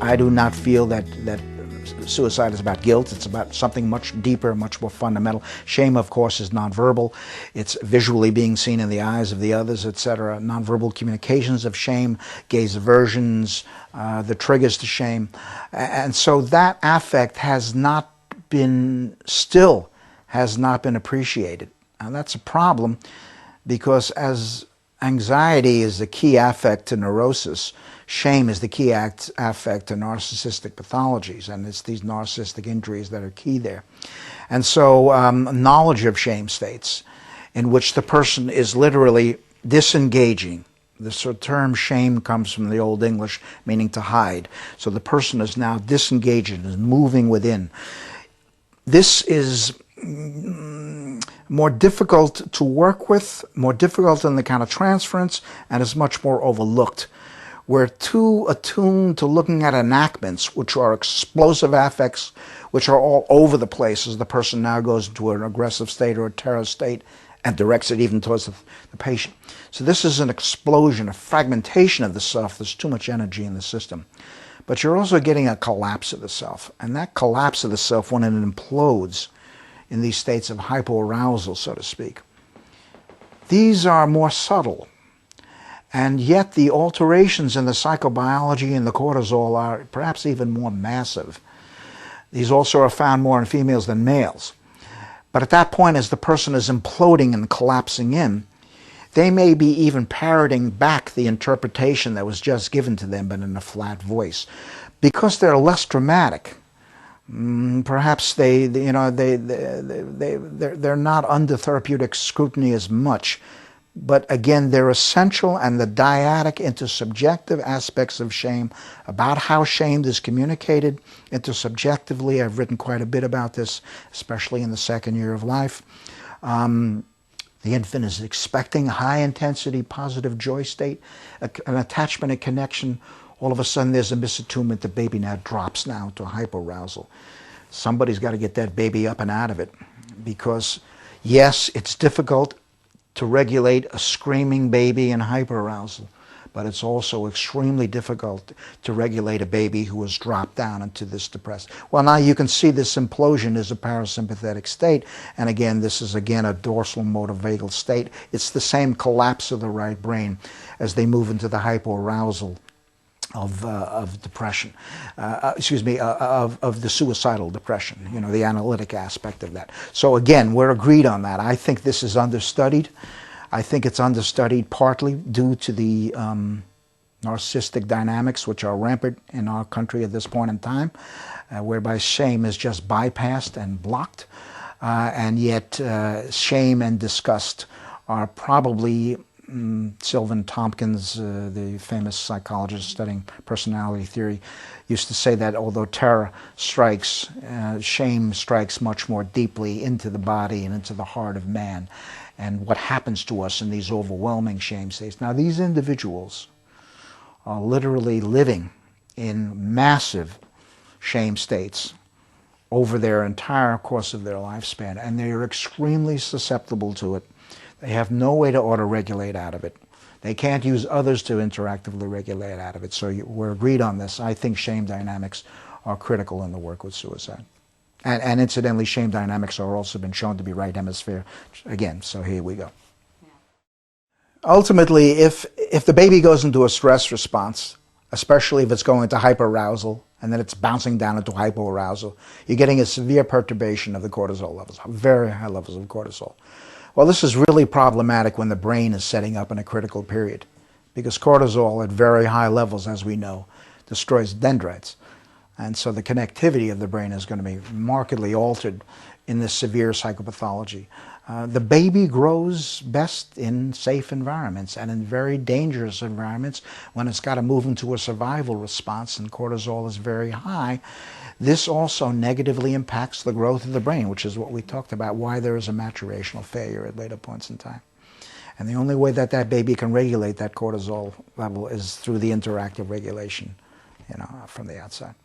I do not feel that suicide is about guilt. It's about something much deeper, much more fundamental. Shame, of course, is nonverbal. It's visually being seen in the eyes of the others, etc. Nonverbal communications of shame, gaze aversions, the triggers to shame. And so that affect has not been appreciated. And that's a problem, because as anxiety is the key affect to neurosis, shame is the key affect to narcissistic pathologies, and it's these narcissistic injuries that are key there. And so knowledge of shame states in which the person is literally disengaging. The term shame comes from the Old English meaning to hide. So the person is now disengaging, is moving within. This is more difficult to work with, more difficult in the kind of transference, and is much more overlooked. We're too attuned to looking at enactments, which are explosive affects, which are all over the place as the person now goes into an aggressive state or a terror state and directs it even towards the patient. So this is an explosion, a fragmentation of the self. There's too much energy in the system. But you're also getting a collapse of the self. And that collapse of the self, when it implodes in these states of hypoarousal, so to speak, these are more subtle. And yet the alterations in the psychobiology and the cortisol are perhaps even more massive. These also are found more in females than males. But at that point, as the person is imploding and collapsing in, they may be even parroting back the interpretation that was just given to them, but in a flat voice. Because they're less dramatic, perhaps they're not under therapeutic scrutiny as much. But again, they're essential, and the dyadic intersubjective aspects of shame, about how shame is communicated intersubjectively. I've written quite a bit about this, especially in the second year of life. The infant is expecting a high-intensity, positive joy state, an attachment and connection. All of a sudden, there's a misattunement. The baby now drops now to hyperarousal. Somebody's got to get that baby up and out of it, because, yes, it's difficult to regulate a screaming baby in hyperarousal, but it's also extremely difficult to regulate a baby who has dropped down into this depressed. Well, now you can see this implosion is a parasympathetic state, and again, this is again a dorsal motor vagal state. It's the same collapse of the right brain as they move into the hypoarousal of depression, of the suicidal depression, the analytic aspect of that. So again, we're agreed on that. I think this is understudied. I think it's understudied partly due to the narcissistic dynamics which are rampant in our country at this point in time, whereby shame is just bypassed and blocked, and yet shame and disgust are probably Sylvan Tompkins, the famous psychologist studying personality theory, used to say that although terror strikes, shame strikes much more deeply into the body and into the heart of man, and what happens to us in these overwhelming shame states. Now, these individuals are literally living in massive shame states over their entire course of their lifespan, and they are extremely susceptible to it. They have no way to auto-regulate out of it. They can't use others to interactively regulate out of it. So we're agreed on this. I think shame dynamics are critical in the work with suicide. And incidentally, shame dynamics are also been shown to be right hemisphere again. So here we go. Yeah. Ultimately, if the baby goes into a stress response, especially if it's going into hyperarousal and then it's bouncing down into hypoarousal, you're getting a severe perturbation of the cortisol levels, very high levels of cortisol. Well, this is really problematic when the brain is setting up in a critical period, because cortisol at very high levels, as we know, destroys dendrites. And so the connectivity of the brain is going to be markedly altered in this severe psychopathology. The baby grows best in safe environments, and in very dangerous environments when it's got to move into a survival response and cortisol is very high. This also negatively impacts the growth of the brain, which is what we talked about, why there is a maturational failure at later points in time. And the only way that that baby can regulate that cortisol level is through the interactive regulation, from the outside.